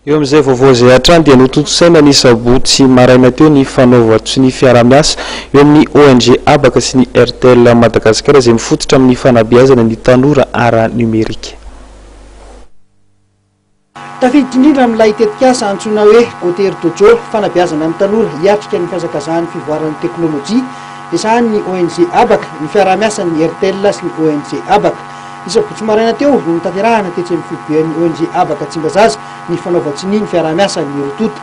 eo amin'izay vaovao izay hatrany dia notontosaina ny sabotsy maraina teo ny fanaovatsy ny fiara-miasa eo amin'ny ONG Abaka sy ny RTL Madagasikara izay mifototra amin'ny fanabeazana ny tanora ara numerika. Tafiditra indrindra amin'ilay tetikasa antsoina hoe Côté Tojo fanabeazana amin'ny tanora hiatrika ny fihazakazahan'ny fivoaran'ny teknôlôjia izany ny ONG Abaka, ny fiara-miasa ny RTL sy ny ONG Abaka. Isabotsy maraina teo no tanterahana tetsy amin'ny fibean'ny ONG Abaka Tsimbazaza ny fanaovatsy ny fiara-miasa ny Rotota.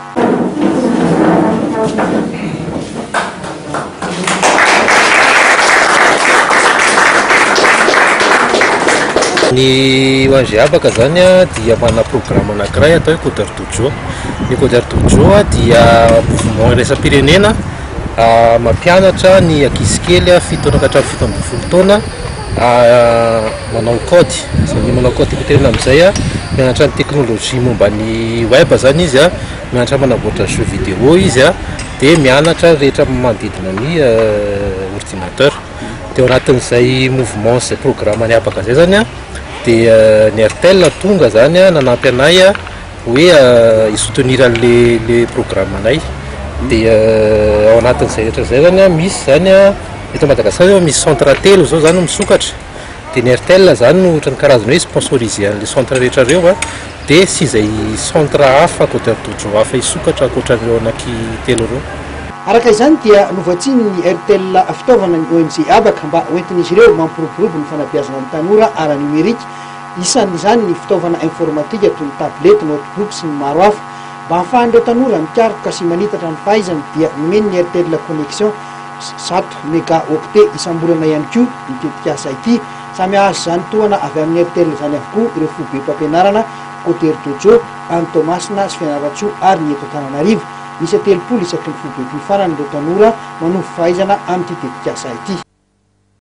Ny ONG Abaka zany dia mana programme anankiray atao hoe Côté Tojo. Ny Côté Tojo dia mouvement iraisam-pirenena mampianatra ny ankizy kely 7 taona ka hatramin'ny 17 taona manao code. Izany manao code tena amin'izay mianatra ny teknôlôjia momba ny web zany izy mianatra manamboatra jeux vidéo izy dia mianatra rehetra manodidina ny ordinateur. Dia ao anatin'izay mouvement izay programme ny Abaka zay zany dia ny RTL tonga zany nanampy anay hoe isoutenir le programme anay. Dia ao anatin'izay rehetra zay zany misy zany eto Madagasikara misy centre telo zao zany misokatra. Dia ny RTL zany no ohatran'ny karazana hoe sponsorisé an'le centre rehetra reo dia sy izay centre hafa Côté Tojo hafa isokatra ankoatran'ireo anaky telo reo. Araka izany dia novatsiny ny RTL fitaovana ny ONG Abaka mba hoentin'izy ireo mampiroborobo ny fanabeazana amin'ny tanora ara numerika. Isan'izany ny fitaovana informatika toy ny tablety, notebook sy ny maro hafa. Mba ahafahan'ireo tanora mikaroka sy manitatra ny fahaizany dia nomeny ny RTL connexion 100 mégaoctet isam-bolana ihany koa ny tetikasa ity. Samy azo zany toana avy amin'ny RTL zany avokoa ireo foibe mpampianarana Côté Tojo, Antomasina sy Fianarantsoa ary ny eto Antananarivo. Misy 30 isaky ny foibe mpifarana ireo tanora manovo fahaizana amin'ity tetikasa ity.